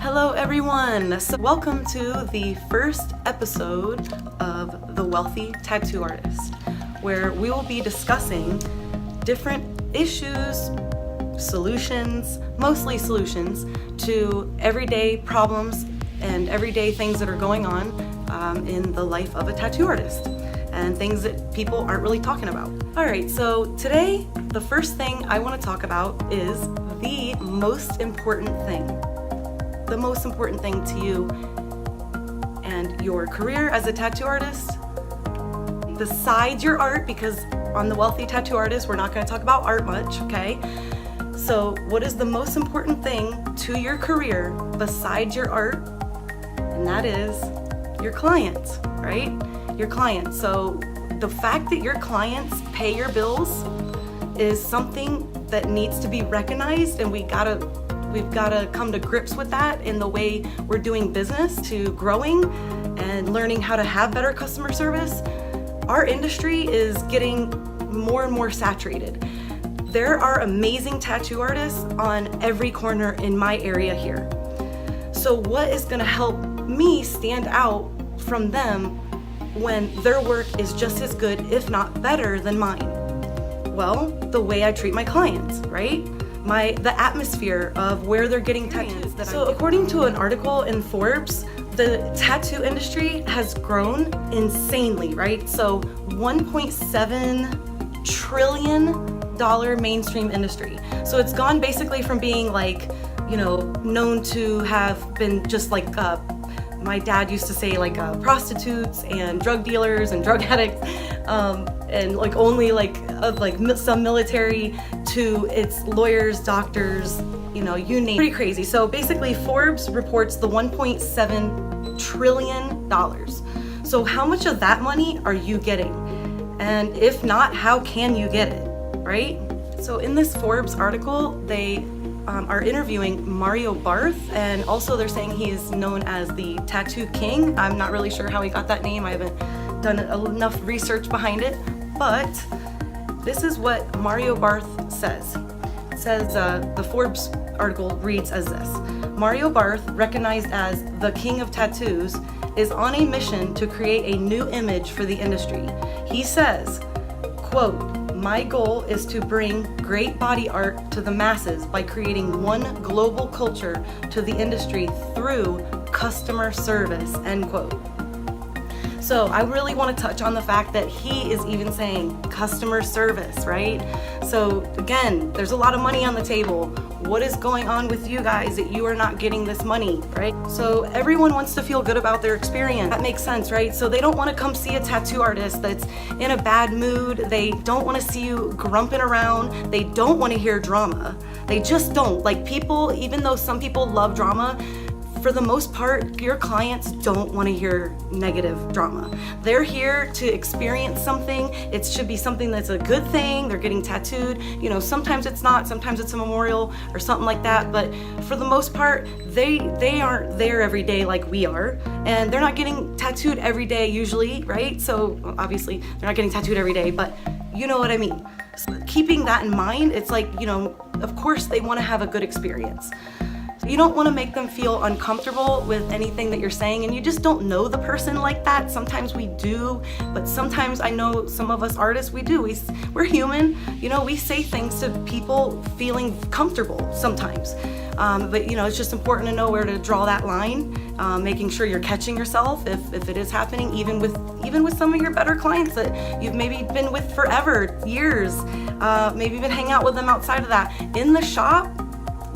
Hello everyone! So welcome to the first episode of The Wealthy Tattoo Artist, where we will be discussing different issues, solutions, mostly solutions to everyday problems and everyday things that are going on in the life of a tattoo artist and things that people aren't really talking about. Alright, so today the first thing I want to talk about is the most important thing. The most important thing to you and your career as a tattoo artist, besides your art, because on The Wealthy Tattoo Artist, we're not going to talk about art much, okay? So what is the most important thing to your career besides your art? And that is your clients, right? Your clients. So the fact that your clients pay your bills is something that needs to be recognized, and we've got to come to grips with that in the way we're doing business, to growing and learning how to have better customer service. Our industry is getting more and more saturated. There are amazing tattoo artists on every corner in my area here. So what is going to help me stand out from them when their work is just as good, if not better, than mine? Well, the way I treat my clients, right? The atmosphere of where they're getting tattoos. So according to an article in Forbes, the tattoo industry has grown insanely, right? So $1.7 trillion mainstream industry. So it's gone basically from being like, known to have been just like, my dad used to say, like prostitutes and drug dealers and drug addicts, and like only like some military, to its lawyers, doctors, you name it. Pretty crazy. So basically Forbes reports the $1.7 trillion. So how much of that money are you getting? And if not, how can you get it, right? So in this Forbes article, they are interviewing Mario Barth, and also they're saying he is known as the Tattoo King. I'm not really sure how he got that name. I haven't done enough research behind it, but this is what Mario Barth says. It says, the Forbes article reads as this: Mario Barth, recognized as the King of Tattoos, is on a mission to create a new image for the industry. He says, quote, "My goal is to bring great body art to the masses by creating one global culture to the industry through customer service," end quote. So I really want to touch on the fact that he is even saying customer service, right? So again, there's a lot of money on the table. What is going on with you guys that you are not getting this money, right? So everyone wants to feel good about their experience. That makes sense, right? So they don't want to come see a tattoo artist that's in a bad mood. They don't want to see you grumping around. They don't want to hear drama. They just don't. Like, people, even though some people love drama, for the most part, your clients don't want to hear negative drama. They're here to experience something. It should be something that's a good thing. They're getting tattooed. Sometimes it's not. Sometimes it's a memorial or something like that. But for the most part, they aren't there every day like we are. And they're not getting tattooed every day usually, right? So obviously, they're not getting tattooed every day, but you know what I mean. So keeping that in mind, it's like, of course they want to have a good experience. You don't want to make them feel uncomfortable with anything that you're saying, and you just don't know the person like that. Sometimes we do, but sometimes I know some of us artists, we do. We're human, we say things to people feeling comfortable sometimes. But it's just important to know where to draw that line, making sure you're catching yourself if it is happening, even with some of your better clients that you've maybe been with forever, years, maybe even hang out with them outside of that. In the shop,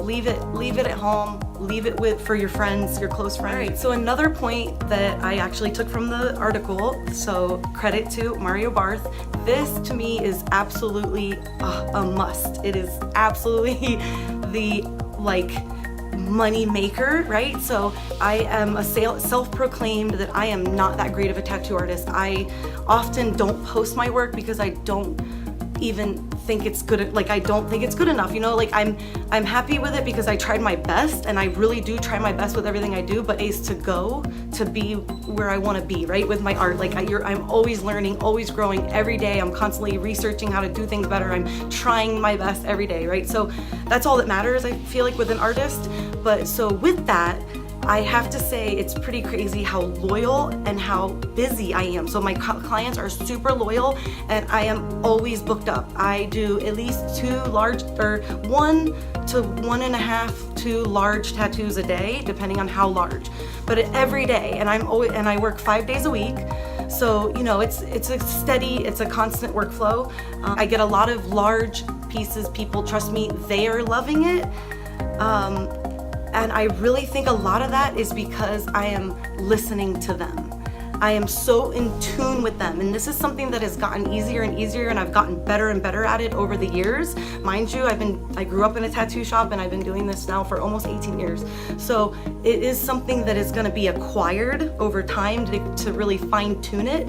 leave it at home, leave it for your friends, your close friends. All right, so another point that I actually took from the article, so credit to Mario Barth, this to me is absolutely a must. It is absolutely the money maker, right? So I am a self-proclaimed that I am not that great of a tattoo artist. I often don't post my work because I don't even think it's good. I don't think it's good enough. I'm happy with it because I tried my best, and I really do try my best with everything I do. But is to go to be where I want to be, right? With my art, I'm always learning, always growing every day. I'm constantly researching how to do things better. I'm trying my best every day, right? So that's all that matters, I feel like, with an artist. But so with that, I have to say it's pretty crazy how loyal and how busy I am. So my clients are super loyal and I am always booked up. I do at least 1 to 1.5 large tattoos a day, depending on how large, but every day. And I work 5 days a week. So, you know, it's a constant workflow. I get a lot of large pieces. People, trust me, they are loving it. And I really think a lot of that is because I am listening to them. I am so in tune with them. And this is something that has gotten easier and easier, and I've gotten better and better at it over the years. Mind you, I grew up in a tattoo shop and I've been doing this now for almost 18 years. So it is something that is gonna be acquired over time to really fine tune it,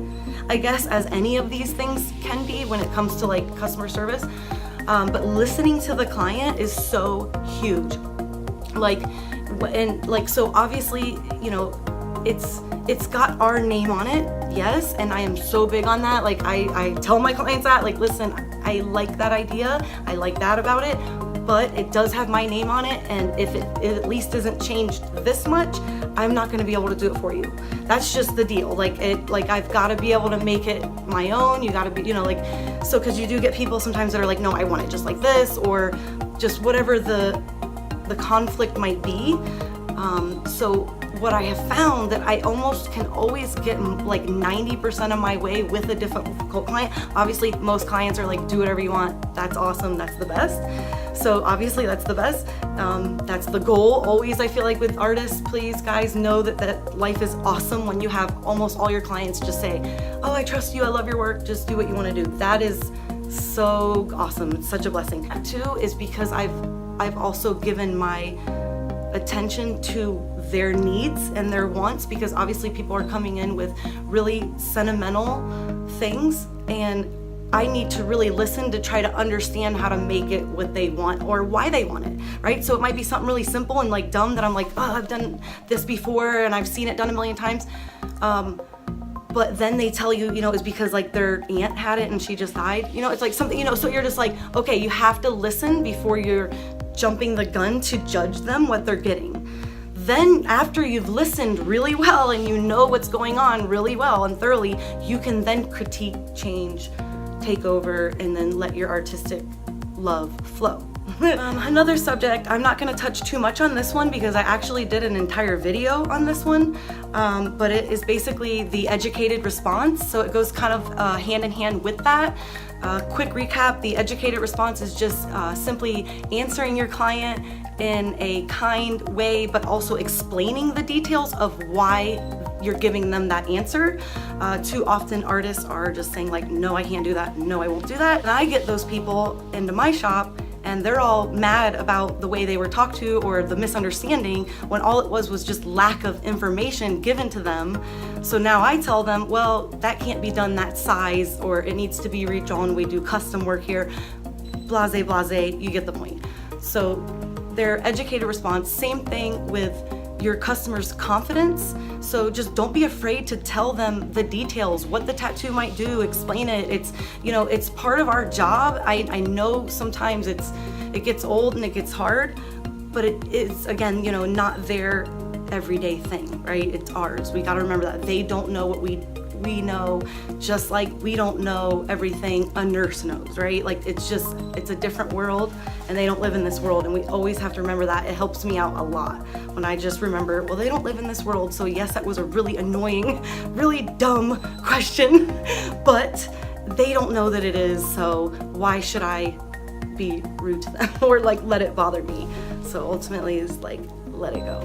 I guess, as any of these things can be when it comes to like customer service. But listening to the client is so huge. So obviously, you know, it's got our name on it, yes, and I am so big on that. Like I tell my clients that, like, listen, I like that idea, I like that about it, but it does have my name on it, and if it at least isn't changed this much, I'm not gonna be able to do it for you. That's just the deal. Like I've gotta be able to make it my own. You gotta be, you know, like, so, cause you do get people sometimes that are like, no, I want it just like this, or just whatever the conflict might be. So what I have found that I almost can always get like 90% of my way with a difficult client. Obviously, most clients are like, do whatever you want. That's awesome. That's the best. So obviously that's the best. That's the goal. Always, I feel like with artists, please guys know that life is awesome when you have almost all your clients just say, oh, I trust you. I love your work. Just do what you want to do. That is so awesome. It's such a blessing. That too is because I've also given my attention to their needs and their wants, because obviously people are coming in with really sentimental things, and I need to really listen to try to understand how to make it what they want or why they want it, right? So it might be something really simple and like dumb that I'm like, oh, I've done this before and I've seen it done a million times. But then they tell you, you know, it's because like their aunt had it and she just died. You know, it's like something, you know, so you're just like, okay, you have to listen before you're jumping the gun to judge them what they're getting. Then after you've listened really well and you know what's going on really well and thoroughly, you can then critique, change, take over, and then let your artistic love flow. Another subject, I'm not going to touch too much on this one because I actually did an entire video on this one, but it is basically the educated response. So it goes kind of hand in hand with that. Quick recap, the educated response is just simply answering your client in a kind way, but also explaining the details of why you're giving them that answer. Too often artists are just saying like, no, I can't do that. No, I won't do that. And I get those people into my shop and they're all mad about the way they were talked to or the misunderstanding, when all it was just lack of information given to them. So now I tell them, well, that can't be done that size, or it needs to be redrawn. We do custom work here, blase, blase, you get the point. So their educated response, same thing with your customer's confidence. So just don't be afraid to tell them the details, what the tattoo might do, explain it. It's, you know, it's part of our job. I know sometimes it gets old and it gets hard, but it is, again, you know, not their everyday thing, right? It's ours. We got to remember that they don't know what we know, just like we don't know everything a nurse knows, right? Like it's a different world and they don't live in this world, and we always have to remember that. It helps me out a lot when I just remember, well, they don't live in this world. So yes, that was a really annoying, really dumb question, but they don't know that it is, so why should I be rude to them or like let it bother me? So ultimately it's like, let it go.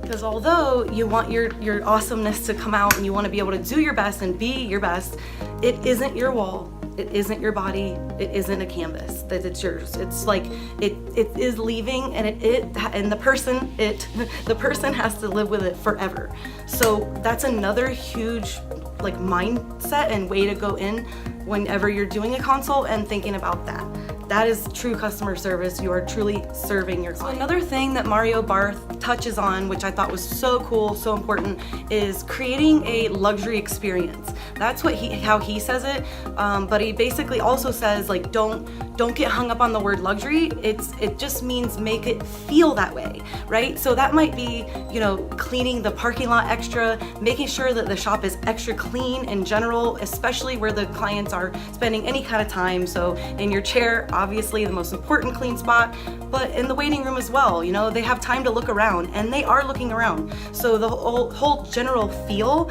Because although you want your awesomeness to come out and you want to be able to do your best and be your best, it isn't your wall, it isn't your body, it isn't a canvas that it's yours. It's like it is leaving, and the person has to live with it forever. So that's another huge like mindset and way to go in whenever you're doing a consult and thinking about that. That is true customer service. You are truly serving your client. So another thing that Mario Barth touches on, which I thought was so cool, so important, is creating a luxury experience. That's what how he says it, but he basically also says, like, don't get hung up on the word luxury. It just means make it feel that way, right? So that might be, you know, cleaning the parking lot extra, making sure that the shop is extra clean in general, especially where the clients are spending any kind of time. So in your chair, obviously the most important clean spot, but in the waiting room as well, you know, they have time to look around, and they are looking around. So the whole general feel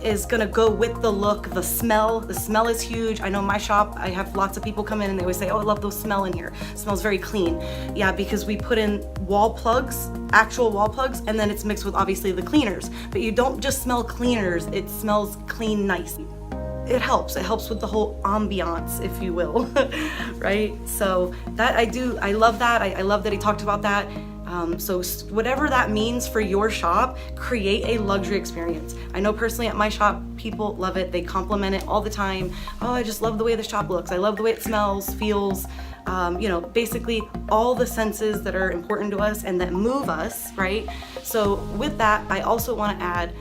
is gonna go with the look. The smell is huge. I know my shop, I have lots of people come in and they always say, oh, I love the smell in here. It smells very clean. Yeah, because we put in wall plugs, actual wall plugs, and then it's mixed with obviously the cleaners. But you don't just smell cleaners, it smells clean nice. It helps with the whole ambiance, if you will, right? So that I love that. I love that he talked about that. So whatever that means for your shop, create a luxury experience. I know personally at my shop, people love it. They compliment it all the time. Oh, I just love the way the shop looks. I love the way it smells, feels, you know, basically all the senses that are important to us and that move us, right? So with that, I also want to add,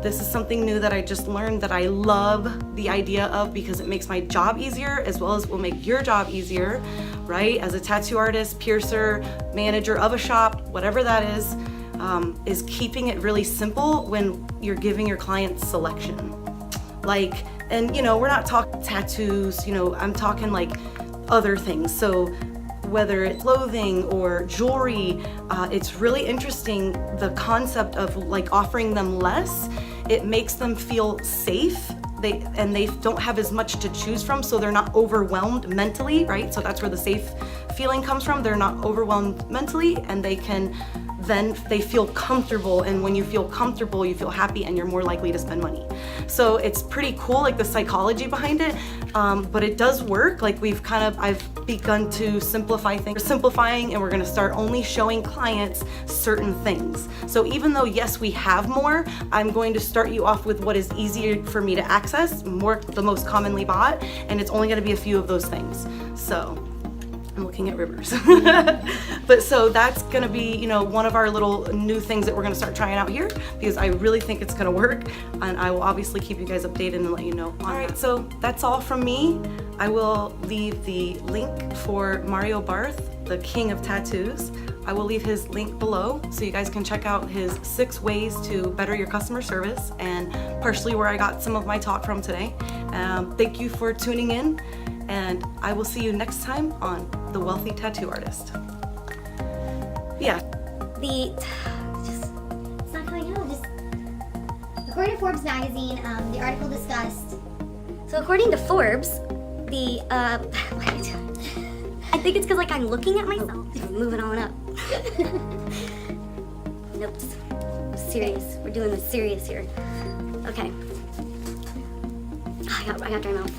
this is something new that I just learned that I love the idea of, because it makes my job easier as well as will make your job easier, right? As a tattoo artist, piercer, manager of a shop, whatever that is keeping it really simple when you're giving your clients selection. Like, and you know, we're not talking tattoos, you know, I'm talking like other things. So whether it's clothing or jewelry, it's really interesting, the concept of like offering them less. It makes them feel safe. They don't have as much to choose from, so they're not overwhelmed mentally, right? So that's where the safe feeling comes from. They're not overwhelmed mentally, and they feel comfortable, and when you feel comfortable, you feel happy, and you're more likely to spend money. So it's pretty cool, like the psychology behind it, but it does work. Like I've begun to simplify things. We're simplifying, and we're gonna start only showing clients certain things. So even though, yes, we have more, I'm going to start you off with what is easier for me to access, the most commonly bought, and it's only gonna be a few of those things. So I'm looking at Rivers. But so that's gonna be, you know, one of our little new things that we're gonna start trying out here, because I really think it's gonna work, and I will obviously keep you guys updated and let you know. All right, so that's all from me. I will leave the link for Mario Barth, the king of tattoos. I will leave his link below so you guys can check out his 6 ways to better your customer service, and partially where I got some of my talk from today. Thank you for tuning in, and I will see you next time on The Wealthy Tattoo Artist. Yeah. It's not coming out. Just according to Forbes magazine, the article discussed. So according to Forbes, I think it's because like I'm looking at myself. Moving on up. Nope. Serious. We're doing this serious here. Okay. I got dry mouth.